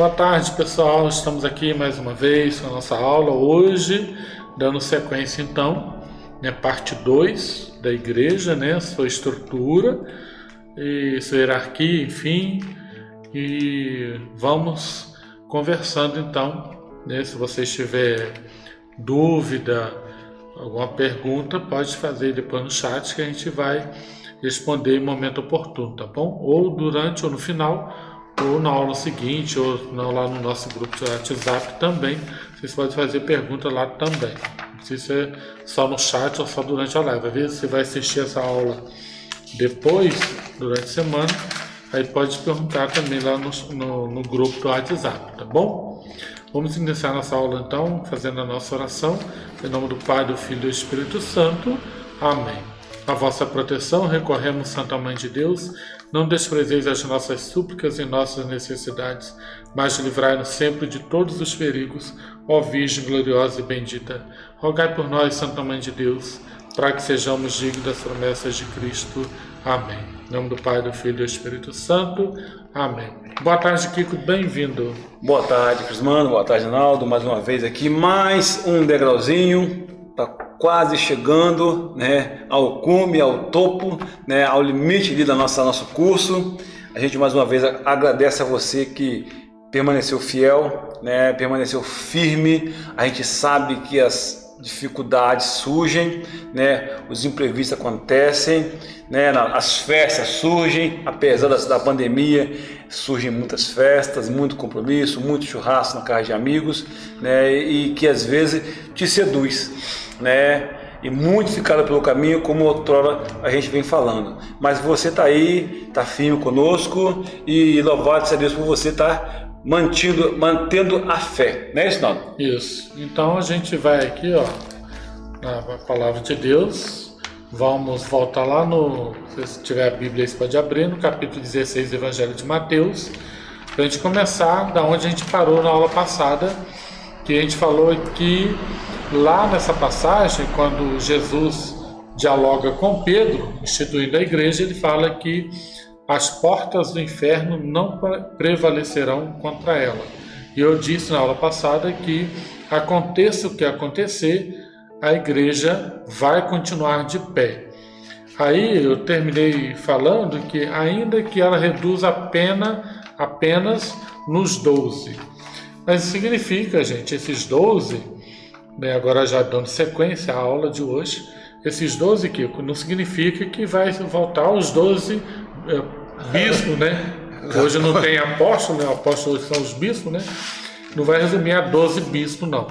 Boa tarde, pessoal. Estamos aqui mais uma vez com a nossa aula hoje, dando sequência então, parte 2 da igreja, sua estrutura e sua hierarquia, enfim, e vamos conversando então, se você tiver dúvida, alguma pergunta, pode fazer depois no chat que a gente vai responder em momento oportuno, tá bom? Ou durante ou no final, ou na aula seguinte, ou lá no nosso grupo de WhatsApp também. Vocês podem fazer pergunta lá também. Não precisa ser só no chat ou só durante a live. Às vezes você vai assistir essa aula depois, durante a semana, aí pode perguntar também lá no grupo do WhatsApp, tá bom? Vamos iniciar nossa aula então, fazendo a nossa oração. Em nome do Pai, do Filho e do Espírito Santo. Amém. A vossa proteção recorremos, Santa Mãe de Deus. Não desprezeis as nossas súplicas e nossas necessidades, mas livrai-nos sempre de todos os perigos, ó Virgem gloriosa e bendita. Rogai por nós, Santa Mãe de Deus, para que sejamos dignos das promessas de Cristo. Amém. Em nome do Pai, do Filho e do Espírito Santo. Amém. Boa tarde, Kiko. Bem-vindo. Boa tarde, Crismano. Boa tarde, Naldo. Mais uma vez aqui, mais um degrauzinho. Está quase chegando, ao cume, ao topo, ao limite ali do nosso curso. A gente mais uma vez agradece a você que permaneceu fiel, permaneceu firme. A gente sabe que as dificuldades surgem, os imprevistos acontecem, as festas surgem, apesar da pandemia, surgem muitas festas, muito compromisso, muito churrasco na casa de amigos, e que às vezes te seduz, e muito ficaram pelo caminho, como outrora a gente vem falando. Mas você está aí, está firme conosco, e louvado seja Deus por você estar mantendo a fé, não é isso, Naldo? Isso. Então a gente vai aqui, na palavra de Deus. Vamos voltar lá se tiver a Bíblia, você pode abrir, no capítulo 16 do Evangelho de Mateus, para a gente começar da onde a gente parou na aula passada, que a gente falou que lá nessa passagem, quando Jesus dialoga com Pedro, instituindo a igreja, ele fala que as portas do inferno não prevalecerão contra ela. E eu disse na aula passada que aconteça o que acontecer, a igreja vai continuar de pé. Aí eu terminei falando que ainda que ela reduza a pena apenas nos 12. Mas significa, gente, esses 12, agora já dando sequência à aula de hoje, esses 12 que não significa que vai voltar aos 12 bispos, Hoje não tem apóstolo, apóstolos são os bispos, Não vai resumir a 12 bispos, não.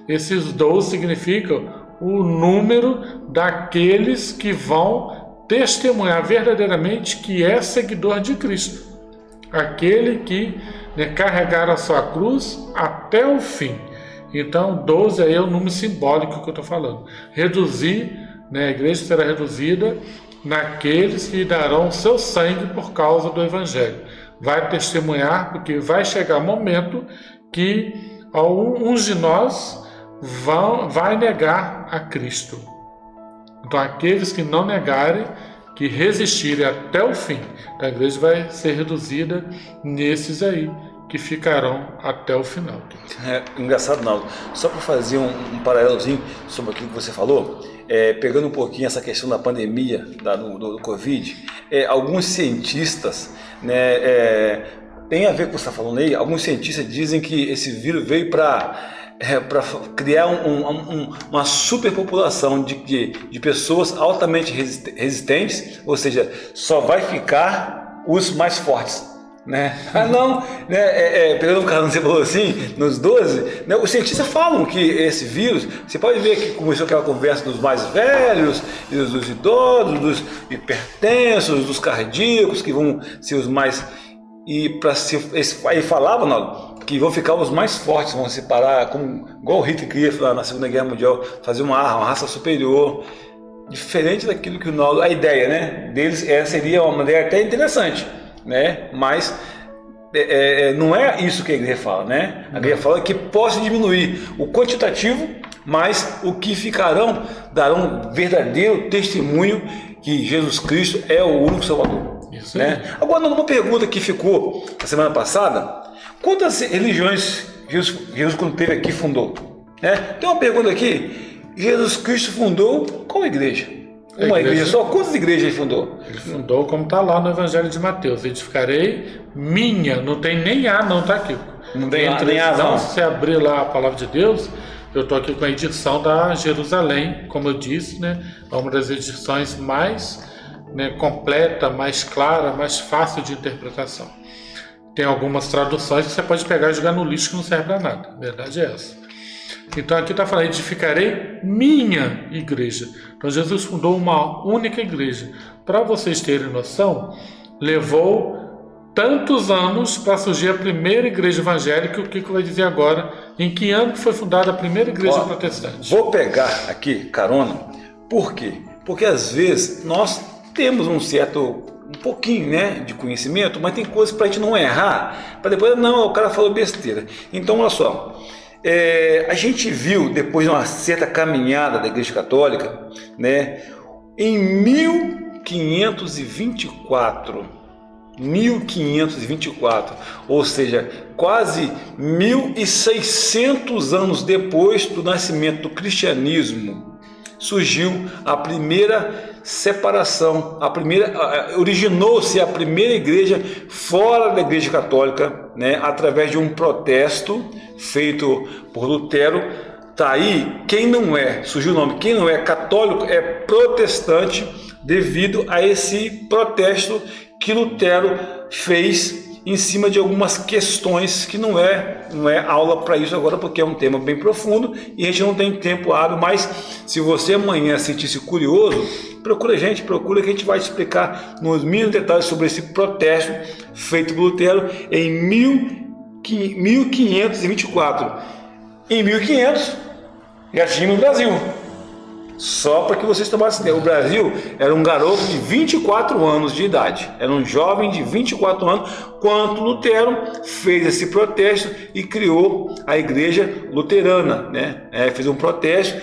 Esses 12 significam o número daqueles que vão testemunhar verdadeiramente que é seguidor de Cristo. Aquele que carregar a sua cruz até o fim. Então, 12 aí é o número simbólico que eu estou falando. Reduzir, a igreja será reduzida naqueles que darão seu sangue por causa do Evangelho. Vai testemunhar, porque vai chegar momento que alguns de nós vai negar a Cristo. Então, aqueles que não negarem, que resistirem até o fim, a igreja vai ser reduzida nesses aí, que ficarão até o final. Engraçado, Naldo. Só para fazer um paralelozinho sobre aquilo que você falou, pegando um pouquinho essa questão da pandemia, do Covid, alguns cientistas, tem a ver com o que você está falando aí, alguns cientistas dizem que esse vírus veio para criar uma superpopulação de pessoas altamente resistentes, ou seja, só vai ficar os mais fortes. Pegando o caso que você falou assim, nos 12, os cientistas falam que esse vírus, você pode ver que começou aquela conversa dos mais velhos, dos idosos, dos hipertensos, dos cardíacos, que vão ser os mais... Aí falava, que vão ficar os mais fortes, vão separar, igual o Hitler queria na Segunda Guerra Mundial, fazer uma raça superior, diferente daquilo que a ideia deles seria uma ideia até interessante. Mas não é isso que a igreja fala, A igreja fala que possa diminuir o quantitativo, mas o que ficarão darão verdadeiro testemunho que Jesus Cristo é o único Salvador. Isso né? aí. Agora, uma pergunta que ficou na semana passada: quantas religiões Jesus, quando esteve aqui, fundou? Né? Tem uma pergunta aqui: Jesus Cristo fundou qual igreja? Uma igreja só? Quantas igrejas ele fundou? Ele fundou, como está lá no Evangelho de Mateus: edificarei minha, não tem nem A, não, está aqui. Não tem nem A, não. Se você abrir lá a palavra de Deus, eu estou aqui com a edição da Jerusalém, como eu disse, né? É uma das edições mais, né, completa, mais clara, mais fácil de interpretação. Tem algumas traduções que você pode pegar e jogar no lixo que não serve para nada. A verdade é essa. Então aqui está falando: edificarei minha igreja. Então Jesus fundou uma única igreja. Para vocês terem noção, levou tantos anos para surgir a primeira igreja evangélica. O Kiko vai dizer agora em que ano foi fundada a primeira igreja protestante. Vou pegar aqui carona. Por quê? Porque às vezes nós temos um pouquinho, né, de conhecimento, mas tem coisas para a gente não errar, para depois, não, o cara falou besteira. Então, olha só, a gente viu, depois de uma certa caminhada da Igreja Católica, né, em 1524, ou seja, quase 1600 anos depois do nascimento do cristianismo, surgiu a primeira separação, originou-se a primeira igreja fora da Igreja Católica, né, através de um protesto feito por Lutero. Tá aí, surgiu o nome, quem não é católico é protestante, devido a esse protesto que Lutero fez em cima de algumas questões que não é aula para isso agora, porque é um tema bem profundo e a gente não tem tempo hábil. Mas se você amanhã sentir-se curioso, procura que a gente vai te explicar nos mínimos detalhes sobre esse protesto feito por Lutero em 1524. Em 1500 já tínhamos o Brasil. Só para que vocês tomassem ideia, o Brasil era um garoto de 24 anos de idade, era um jovem de 24 anos, quando Lutero fez esse protesto e criou a igreja luterana, né? Fez um protesto,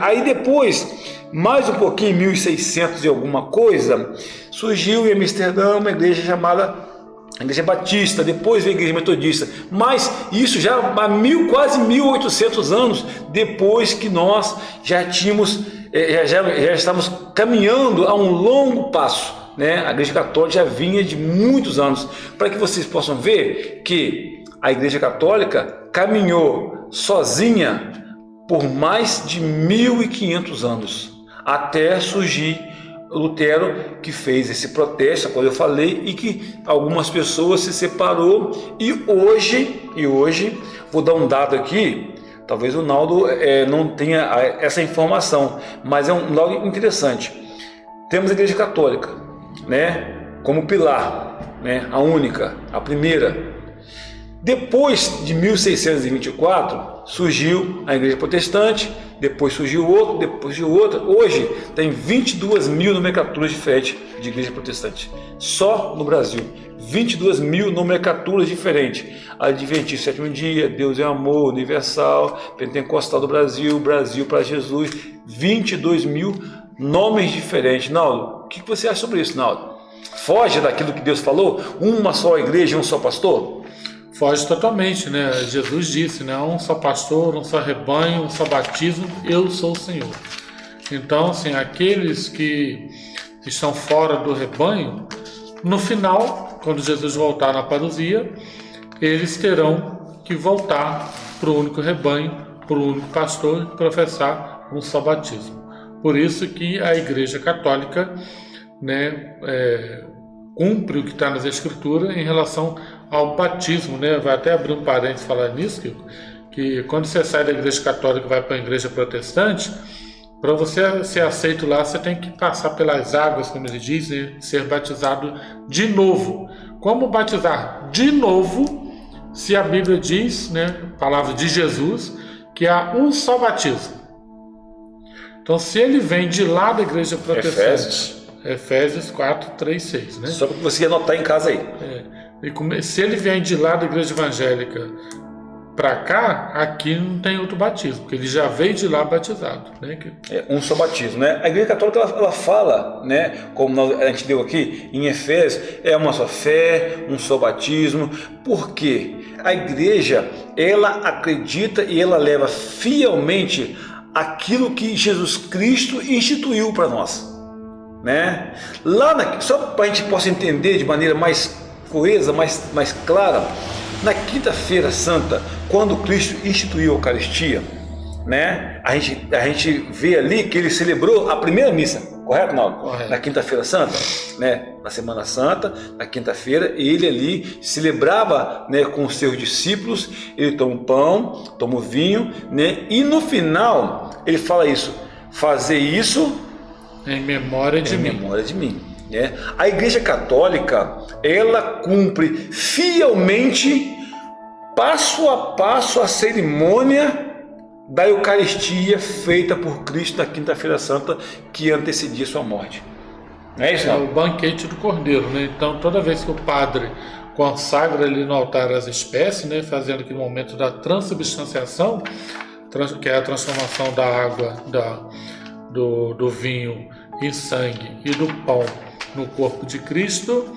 aí depois, mais um pouquinho, em 1600 e alguma coisa, surgiu em Amsterdã uma igreja chamada a Igreja Batista, depois veio a Igreja Metodista, mas isso já há quase 1800 anos depois que nós já estávamos caminhando a um longo passo, né? A Igreja Católica já vinha de muitos anos, para que vocês possam ver que a Igreja Católica caminhou sozinha por mais de 1500 anos, até surgir Lutero, que fez esse protesto, quando eu falei, e que algumas pessoas se separou, e hoje, vou dar um dado aqui, talvez o Naldo não tenha essa informação, mas é um dado interessante. Temos a Igreja Católica, né, como pilar, né, a única, a primeira. Depois de 1624 surgiu a Igreja Protestante, depois surgiu outra. Hoje tem 22 mil nomenclaturas diferentes de Igreja Protestante, só no Brasil. 22 mil nomenclaturas diferentes: Adventista Sétimo Dia, Deus é Amor, Universal, Pentecostal do Brasil, Brasil para Jesus. 22 mil nomes diferentes. Naldo, o que você acha sobre isso, Naldo? Foge daquilo que Deus falou? Uma só igreja, um só pastor? Foge totalmente, né? Jesus disse, né? Um só pastor, um só rebanho, um só batismo, eu sou o Senhor. Então, assim, aqueles que estão fora do rebanho, no final, quando Jesus voltar na parousia, eles terão que voltar para o único rebanho, para o único pastor, e professar um só batismo. Por isso que a Igreja Católica, né, cumpre o que está nas Escrituras em relação ao batismo, né? Vai até abrir um parênteses falar nisso, que quando você sai da Igreja Católica e vai para a Igreja Protestante, para você ser aceito lá, você tem que passar pelas águas, como ele diz, e ser batizado de novo. Como batizar de novo, se a Bíblia diz, né, palavra de Jesus, que há um só batismo? Então, se ele vem de lá da Igreja Protestante, Efésios 4, 3, 6, né? Só para você anotar em casa aí. E se ele vem de lá da Igreja Evangélica, para cá, aqui não tem outro batismo, porque ele já veio de lá batizado, né? É um só batismo, né? A Igreja Católica ela fala, né? Como a gente deu aqui em Efésios, é uma só fé, um só batismo. Por quê? A Igreja ela acredita e ela leva fielmente aquilo que Jesus Cristo instituiu para nós, né? Só para a gente possa entender de maneira mais coesa, mais clara. Na quinta-feira santa, quando Cristo instituiu a Eucaristia, né, a gente vê ali que ele celebrou a primeira missa, correto, Naldo? Correto. Na quinta-feira santa, né, na Semana Santa, na quinta-feira, ele ali celebrava, né, com os seus discípulos, ele toma o pão, toma o vinho, né, e no final ele fala isso: fazer isso em memória de mim. Memória de mim. Né? A Igreja Católica ela cumpre fielmente, passo a passo, a cerimônia da Eucaristia feita por Cristo na quinta-feira santa, que antecedia sua morte. Não é isso? É Não? o banquete do Cordeiro, né? Então, toda vez que o padre consagra ali no altar as espécies, né, fazendo aquele momento da transubstanciação, que é a transformação da água, do vinho em sangue e do pão no corpo de Cristo,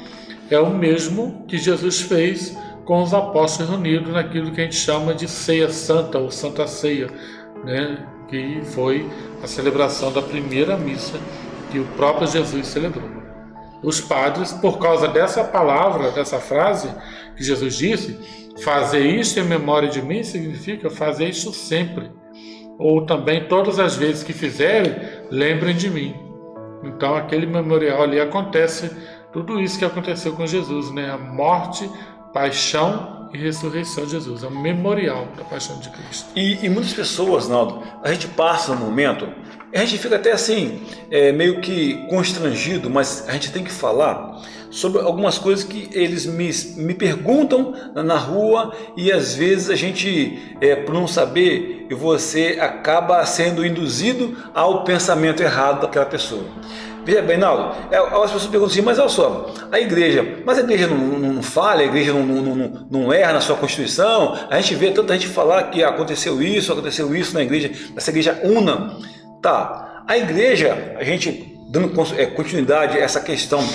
é o mesmo que Jesus fez com os apóstolos reunidos naquilo que a gente chama de ceia santa ou santa ceia, né? Que foi a celebração da primeira missa que o próprio Jesus celebrou. Os padres, por causa dessa palavra, dessa frase que Jesus disse, fazer isto em memória de mim, significa fazer isso sempre, ou também todas as vezes que fizerem, lembrem de mim. Então aquele memorial ali acontece tudo isso que aconteceu com Jesus, né? A morte, paixão e ressurreição de Jesus. É um memorial da paixão de Cristo. E muitas pessoas, Naldo, a gente passa um momento, a gente fica até assim, meio que constrangido, mas a gente tem que falar sobre algumas coisas que eles me perguntam na rua, e às vezes a gente, por não saber, você acaba sendo induzido ao pensamento errado daquela pessoa. Veja bem, Naldo, as pessoas perguntam assim: mas olha só, a igreja não falha, a igreja não erra na sua Constituição, a gente vê tanta gente falar que aconteceu isso na igreja, essa igreja una. Tá, a igreja, a gente dando continuidade a essa questão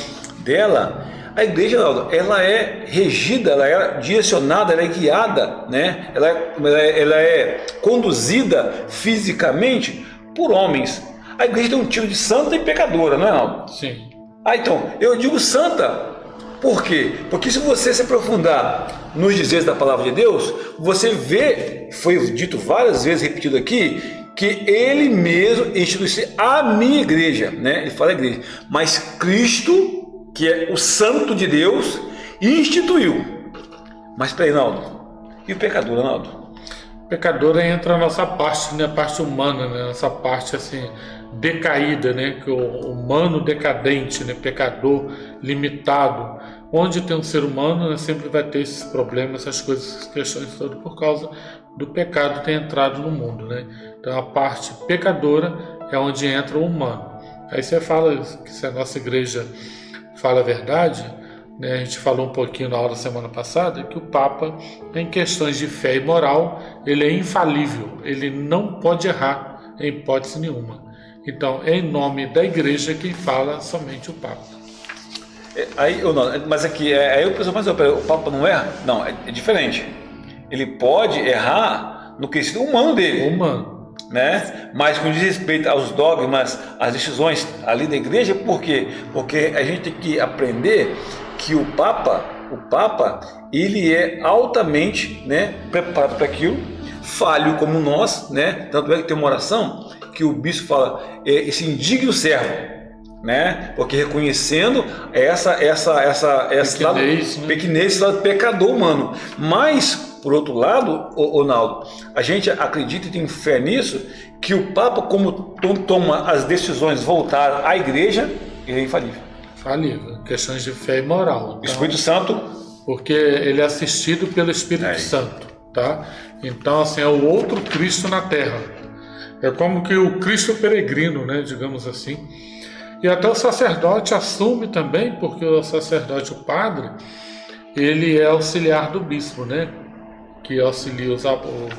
dela, a igreja, Naldo, ela é regida, ela é direcionada, ela é guiada, né? Ela é conduzida fisicamente por homens. A igreja tem um tipo de santa e pecadora, não é, Naldo? Sim. Então, eu digo santa, por quê? Porque se você se aprofundar nos dizeres da palavra de Deus, você vê, foi dito várias vezes, repetido aqui, que ele mesmo instituiu a minha igreja, né? Ele fala igreja, mas Cristo, que é o santo de Deus, instituiu. Mas peraí, Naldo, e o pecador, Naldo? Pecadora entra a nossa parte, né? A parte humana, né? Nossa parte assim decaída, né? Que o humano decadente, né? Pecador limitado. Onde tem um ser humano, né? Sempre vai ter esses problemas, essas coisas, essas questões todas por causa do pecado ter entrado no mundo, né? Então a parte pecadora é onde entra o humano. Aí você fala que se a nossa igreja fala a verdade, né? A gente falou um pouquinho na aula semana passada que o Papa, em questões de fé e moral, ele é infalível, ele não pode errar em hipótese nenhuma. Então é em nome da igreja quem fala somente o Papa. Mas aqui, aí o pessoal fala, mas o Papa não erra? Não, é diferente. Ele pode errar no quesito humano dele. Humano. Né? Mas com respeito aos dogmas, às decisões ali da igreja, por quê? Porque a gente tem que aprender que o Papa, ele é altamente, né, preparado para aquilo, falho como nós, né? Tanto é que tem uma oração que o bispo fala, esse indigno servo, né? Porque reconhecendo essa pequenez, esse lado pecador humano. Mas, por outro lado, Naldo, a gente acredita e tem fé nisso, que o Papa, como toma as decisões voltadas à igreja, ele é infalível. Falível, questões de fé e moral. Então, o Espírito Santo, porque ele é assistido pelo Espírito Santo, tá? Então, assim, é o outro Cristo na Terra. É como que o Cristo peregrino, né, digamos assim. E até o sacerdote assume também, porque o sacerdote, o padre, ele é auxiliar do bispo, né? que auxilia o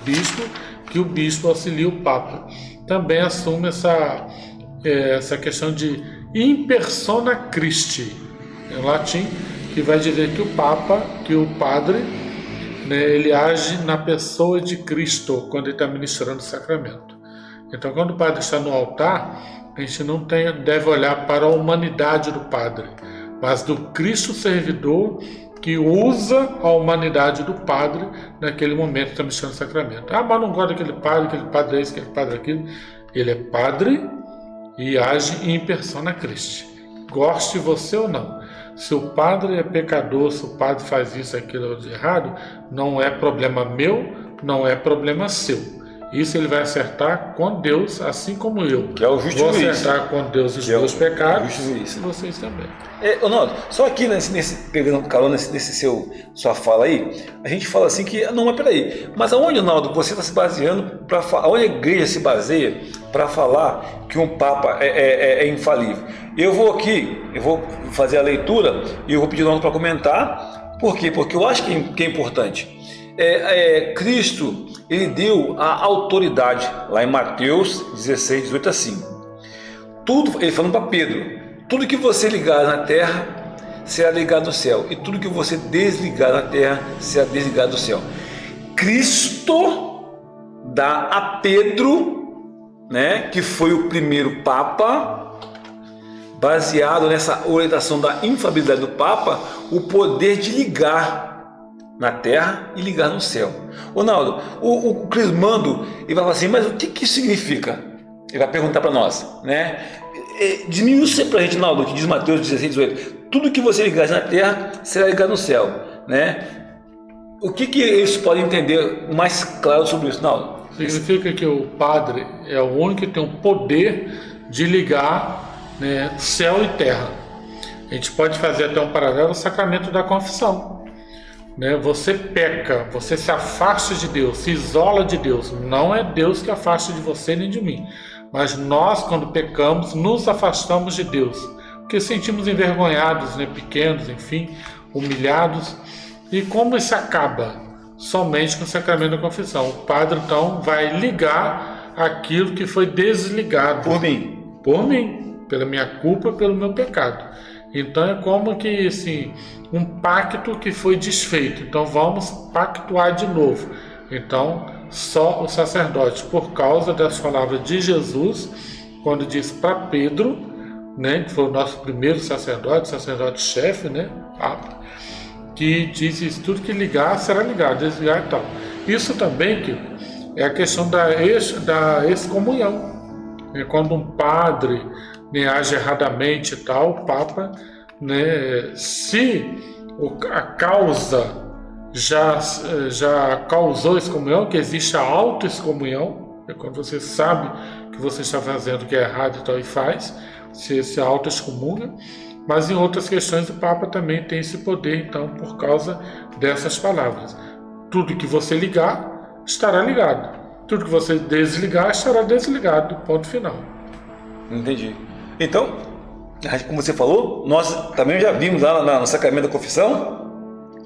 bispo, que o bispo auxilia o Papa. Também assume essa questão de in persona Christi, em latim, que vai dizer que o Papa, que o padre, né, ele age na pessoa de Cristo quando ele está ministrando o sacramento. Então, quando o padre está no altar, a gente não deve olhar para a humanidade do padre, mas do Cristo servidor que usa a humanidade do padre naquele momento que está ministrando o sacramento. Ah, mas não gosto daquele padre é isso, aquele padre é aquilo. Ele é padre e age em persona Christi. Goste você ou não. Se o padre é pecador, se o padre faz isso, aquilo de errado, não é problema meu, não é problema seu. Isso ele vai acertar com Deus, assim como eu. Que é o justo vou juiz. acertar com Deus os meus pecados e vocês também. Ronaldo, só aqui pegando carona nesse sua fala aí, a gente fala assim que, não, mas peraí, mas aonde, Ronaldo, você está se baseando, aonde a igreja se baseia para falar que um Papa é infalível? Eu vou fazer a leitura e eu vou pedir o Ronaldo para comentar. Por quê? Porque eu acho que é importante. Cristo, ele deu a autoridade, lá em Mateus 16, 18 assim. Tudo, ele falando para Pedro, tudo que você ligar na terra será ligado no céu, e tudo que você desligar na terra será desligado do céu. Cristo dá a Pedro, né, que foi o primeiro Papa, baseado nessa orientação da infalibilidade do Papa, o poder de ligar na terra e ligar no céu. Ronaldo, o Crismando, ele vai falar assim, mas o que isso significa? Ele vai perguntar para nós, né? Diminui para a gente, Ronaldo, que diz Mateus 16, 18, tudo que você ligar na terra será ligado no céu, né? O que eles podem entender mais claro sobre isso, Ronaldo? Significa que o padre é o único que tem o poder de ligar, né, céu e terra. A gente pode fazer até um paralelo ao sacramento da confissão. Você peca, você se afasta de Deus, se isola de Deus. Não é Deus que afasta de você nem de mim, mas nós, quando pecamos, nos afastamos de Deus, porque sentimos envergonhados, pequenos, enfim, humilhados. E como isso acaba? Somente com o sacramento da confissão. O padre, então, vai ligar aquilo que foi desligado. Por mim, pela minha culpa, pelo meu pecado. Então é como que, assim, um pacto que foi desfeito. Então vamos pactuar de novo. Então só o sacerdote, por causa das palavras de Jesus, quando diz para Pedro, né, que foi o nosso primeiro sacerdote-chefe, né, Papa, que diz isso, tudo que ligar será ligado, desligar e tal. Isso também, que é a questão da excomunhão. Quando um padre age erradamente e tal, o Papa, né, se a causa já causou excomunhão, que existe a auto-excomunhão, é quando você sabe que você está fazendo o que é errado e tal, e faz, você se auto-excomunga. Mas em outras questões o Papa também tem esse poder, então, por causa dessas palavras. Tudo que você ligar, estará ligado. Tudo que você desligar, estará desligado. Ponto final. Entendi. Então, como você falou, nós também já vimos lá no sacramento da confissão,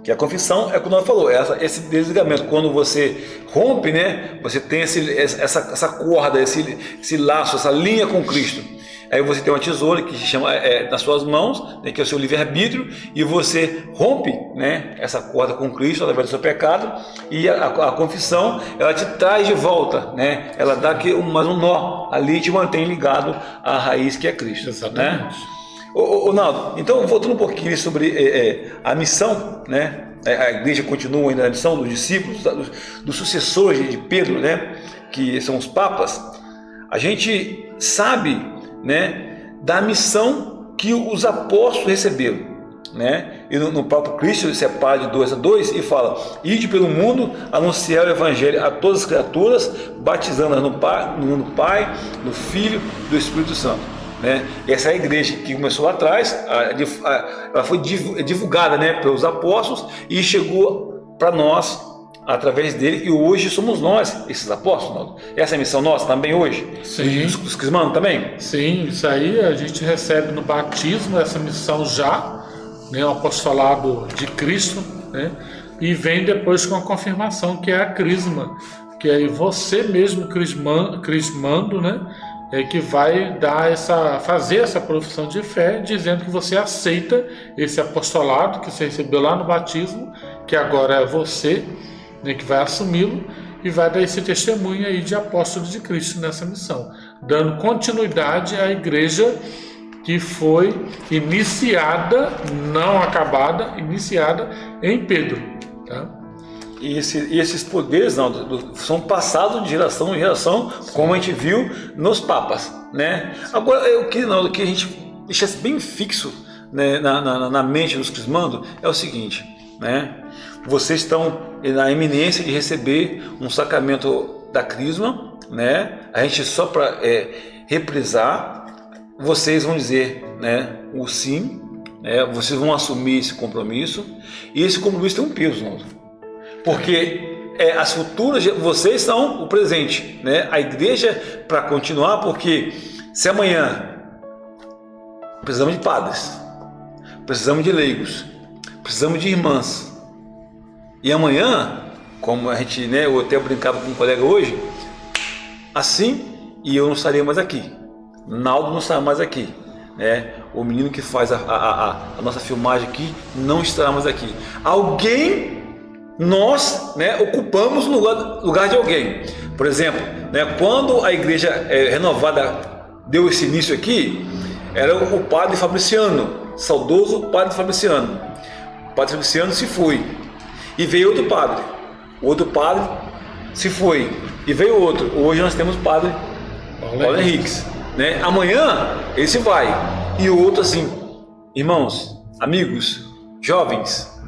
que a confissão é como nós falou, esse desligamento, quando você rompe, né, você tem essa corda, esse laço, essa linha com Cristo. Aí você tem uma tesoura que se chama nas suas mãos, né, que é o seu livre-arbítrio, e você rompe, né, essa corda com Cristo através do seu pecado, e a confissão, ela te traz de volta, né, ela dá mais um nó ali e te mantém ligado à raiz que é Cristo. Exatamente. Né? Naldo, então voltando um pouquinho sobre a missão, né, a igreja continua ainda na missão dos discípulos, dos sucessores de Pedro, né, que são os papas. A gente sabe, né, da missão que os apóstolos receberam, né? E no próprio Cristo ele separa de 2 a 2 e fala: ide pelo mundo, anunciar o evangelho a todas as criaturas, batizando-as no Pai, no Filho, do Espírito Santo, né? Essa é a igreja que começou lá atrás, ela foi divulgada, né, pelos apóstolos e chegou para nós através dele, e hoje somos nós, esses apóstolos. Essa é a missão nossa também hoje? Sim. Os crismanos também? Sim, isso aí a gente recebe no batismo, essa missão já, né, o apostolado de Cristo, né? e vem depois com a confirmação, que é a crisma, que aí você mesmo crismando, né, é que vai dar fazer essa profissão de fé, dizendo que você aceita esse apostolado que você recebeu lá no batismo, que agora é você, né, que vai assumi-lo e vai dar esse testemunho aí de apóstolo de Cristo nessa missão, dando continuidade à igreja que foi iniciada, não acabada, iniciada em Pedro, tá? E esses poderes são passados de geração em geração, como a gente viu nos papas, né? Agora, o que a gente deixa bem fixo, né, na mente dos crismandos é o seguinte, né? Vocês estão na iminência de receber um sacramento da crisma, né? A gente só para reprisar, vocês vão dizer, né, o sim, né? Vocês vão assumir esse compromisso, e esse compromisso tem um peso, não? Porque as futuras, vocês são o presente, né? A igreja para continuar, porque se amanhã precisamos de padres, precisamos de leigos, precisamos de irmãs, e amanhã, como a gente, né, eu até brincava com um colega hoje, assim, e eu não estaria mais aqui, Naldo não estará mais aqui, né? O menino que faz a nossa filmagem aqui não estará mais aqui. Nós, né, ocupamos o lugar de alguém. Por exemplo, né, quando a igreja renovada deu esse início aqui, era o padre Fabriciano, saudoso padre Fabriciano. O padre Fabriciano se foi e veio outro padre. O outro padre se foi e veio outro. Hoje nós temos o padre Paulo Henriques, né? Amanhã ele se vai e o outro assim. Irmãos, amigos, jovens,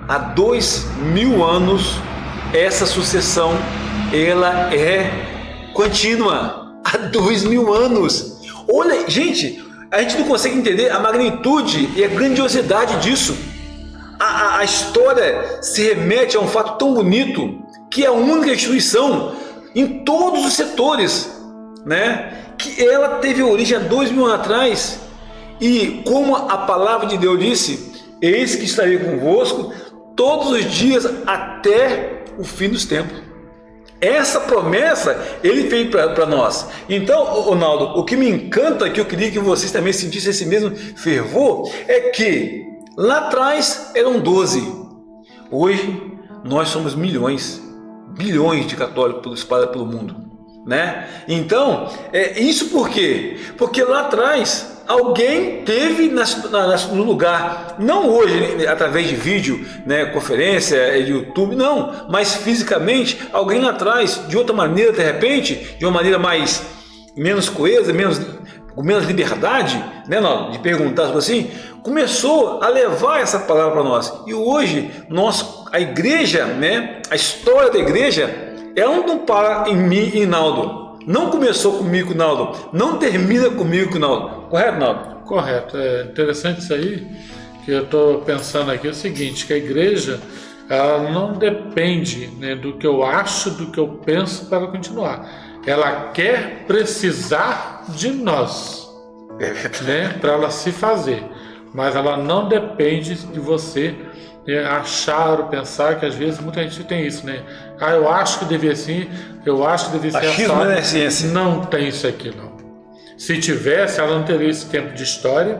há 2000 anos essa sucessão ela é contínua. Há 2000 anos. Olha, gente, a gente não consegue entender a magnitude e a grandiosidade disso. A história se remete a um fato tão bonito, que é a única instituição em todos os setores, né, que ela teve origem há 2000 anos atrás, e como a palavra de Deus disse, eis que estarei convosco todos os dias até o fim dos tempos. Essa promessa ele fez para nós. Então, Ronaldo, o que me encanta, que eu queria que vocês também sentissem esse mesmo fervor, é que lá atrás eram 12, hoje nós somos bilhões de católicos espalhados pelo mundo, né? Então, isso por quê? Porque lá atrás alguém teve no lugar, não hoje através de vídeo, né, conferência, de YouTube, não, mas fisicamente, alguém lá atrás, de outra maneira, de repente, de uma maneira menos coesa, com menos liberdade, né, de perguntar assim, começou a levar essa palavra para nós. E hoje, a igreja, né, a história da igreja, ela não para em mim e Naldo. Não começou comigo, Naldo. Não termina comigo, Naldo. Correto, Naldo? Correto. É interessante isso aí, que eu estou pensando aqui, é o seguinte, que a igreja, ela não depende, né, do que eu acho, do que eu penso para continuar. Ela quer precisar de nós, né, para ela se fazer. Mas ela não depende de você achar ou pensar, que às vezes muita gente tem isso, né? Eu acho que devia assim, eu acho que devia ser achismo assado. Não é ciência. Não tem isso aqui, não. Se tivesse, ela não teria esse tempo de história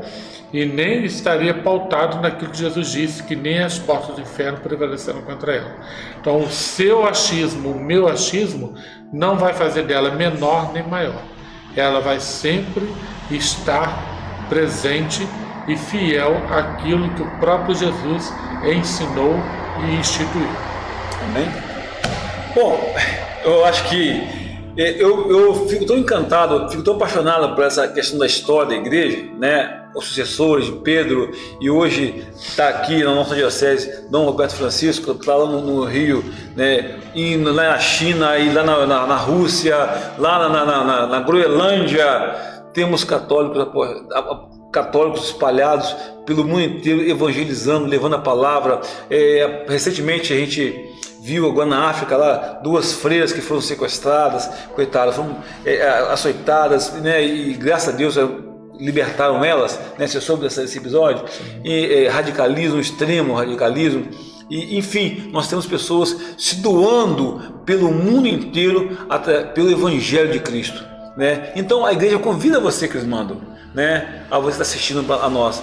e nem estaria pautado naquilo que Jesus disse, que nem as portas do inferno prevaleceram contra ela. Então, o seu achismo, o meu achismo, não vai fazer dela menor nem maior. Ela vai sempre estar presente e fiel àquilo que o próprio Jesus ensinou e instituiu. Amém? Bom, eu acho que eu fico tão encantado, fico tão apaixonado por essa questão da história da igreja, né? Os sucessores de Pedro, e hoje está aqui na nossa diocese Dom Roberto Francisco, está lá no Rio, né? E lá na China, e lá na Rússia, lá na Groenlândia, temos católicos espalhados pelo mundo inteiro, evangelizando, levando a palavra. Recentemente a gente viu agora na África lá 2 freiras que foram sequestradas, coitadas, foram açoitadas, né, e graças a Deus libertaram elas, né? Você soube desse episódio? E radicalismo, extremo radicalismo, E, enfim, nós temos pessoas se doando pelo mundo inteiro pelo Evangelho de Cristo, né? Então a igreja convida você, Crismando, né, a você estar assistindo a nós.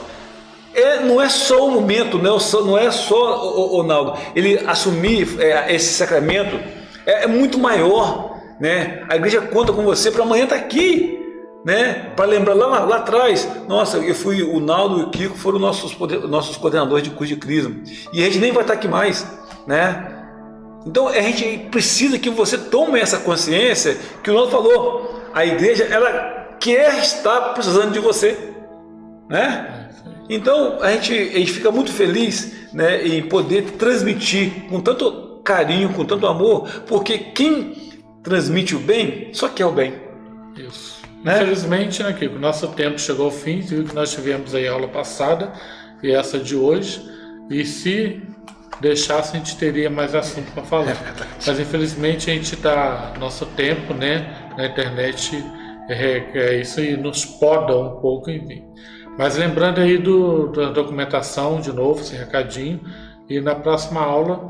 Não é só o momento, não é só o Naldo, ele assumir esse sacramento é muito maior, né? A igreja conta com você para amanhã estar aqui, né? Para lembrar lá atrás, nossa, o Naldo e o Kiko foram nossos coordenadores de curso de Crisma, e a gente nem vai estar aqui mais, né? Então a gente precisa que você tome essa consciência que o Naldo falou. A igreja, ela quer estar precisando de você, né? Então a gente fica muito feliz, né, em poder transmitir com tanto carinho, com tanto amor, porque quem transmite o bem só quer o bem. Isso. Né? Infelizmente, né, Kiko, nosso tempo chegou ao fim, viu que nós tivemos aí a aula passada e essa de hoje, e se deixasse a gente teria mais assunto para falar. Mas infelizmente a gente nosso tempo, né, na internet isso aí nos poda um pouco, enfim. Mas lembrando aí da documentação, de novo, esse recadinho, e na próxima aula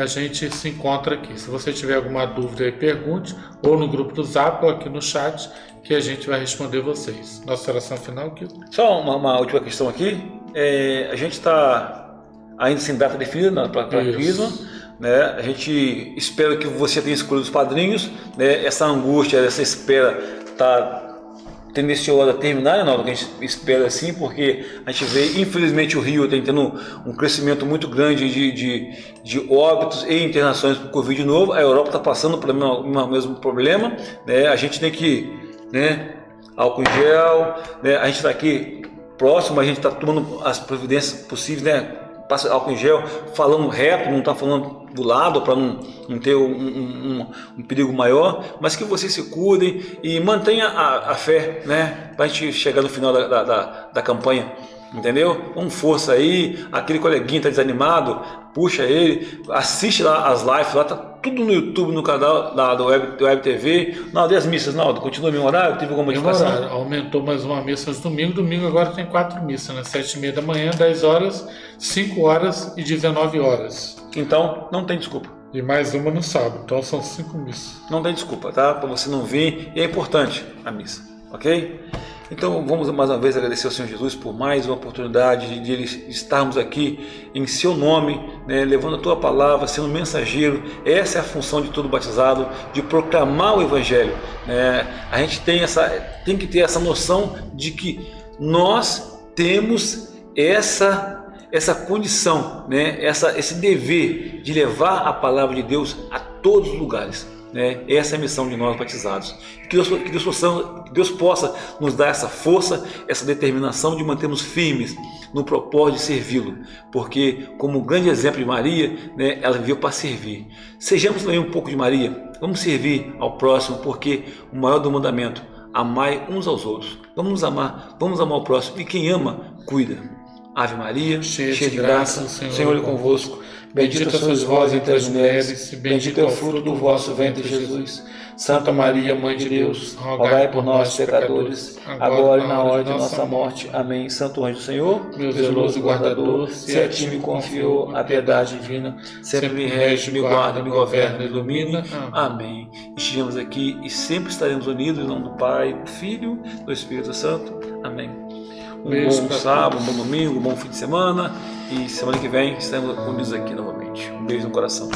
a gente se encontra aqui. Se você tiver alguma dúvida aí, pergunte, ou no grupo do Zap, ou aqui no chat, que a gente vai responder vocês. Nossa oração final, Kiko? Só uma última questão aqui. A gente está ainda sem data definida para a Crisma, né? A gente espera que você tenha escolhido os padrinhos, né? Essa angústia, essa espera está tendenciosa a terminar, né, que a gente espera assim, porque a gente vê, infelizmente, o Rio tem tendo um crescimento muito grande de óbitos e internações por Covid novo. A Europa está passando pelo mesmo problema, né? A gente tem que, né, álcool em gel, né? A gente está aqui próximo, a gente está tomando as providências possíveis, né? Passa álcool em gel, falando reto, não está falando do lado para não ter um perigo maior, mas que vocês se cuidem e mantenha a fé, né? Para a gente chegar no final da campanha, entendeu? Com força aí, aquele coleguinha está desanimado, puxa ele, assiste lá as lives, lá tá tudo no YouTube, no canal do Web TV. Naldo, e as missas, Naldo? Continua o mesmo horário? Teve alguma modificação? Aumentou mais uma missa no domingo. Domingo agora tem 4 missas, né? 7h30 da manhã, 10 horas, 5 horas e 19 horas. Então, não tem desculpa. E mais uma no sábado, então são 5 missas. Não tem desculpa, tá? Para você não vir, e é importante a missa, ok? Então vamos mais uma vez agradecer ao Senhor Jesus por mais uma oportunidade de estarmos aqui em seu nome, né, levando a tua palavra, sendo mensageiro. Essa é a função de todo batizado, de proclamar o Evangelho, né? A gente tem que ter essa noção de que nós temos essa condição, né, esse dever de levar a palavra de Deus a todos os lugares, né? Essa é a missão de nós batizados. Que Deus possa nos dar essa força, essa determinação de mantermos firmes no propósito de servi-lo, porque como grande exemplo de Maria, né, ela veio para servir. Sejamos também um pouco de Maria, vamos servir ao próximo, porque o maior do mandamento, amai uns aos outros. Vamos nos amar, vamos amar o próximo, e quem ama, cuida. Ave Maria, cheia de graça, o Senhor é convosco. Bendita sois vós entre as mulheres, e bendito é o fruto do vosso ventre, Jesus. Santa Maria, Mãe de Deus, rogai por nós, pecadores, agora e na hora de nossa morte. Amém. Santo anjo do Senhor, meu zeloso guardador, se a ti me confiou a piedade divina, sempre me rege, me guarda, me governa, ilumina. Amém. Estivemos aqui e sempre estaremos unidos em nome do Pai, do Filho e do Espírito Santo. Amém. Bom sábado, um bom domingo, um bom fim de semana, e semana que vem estaremos unidos aqui novamente. Um beijo no coração.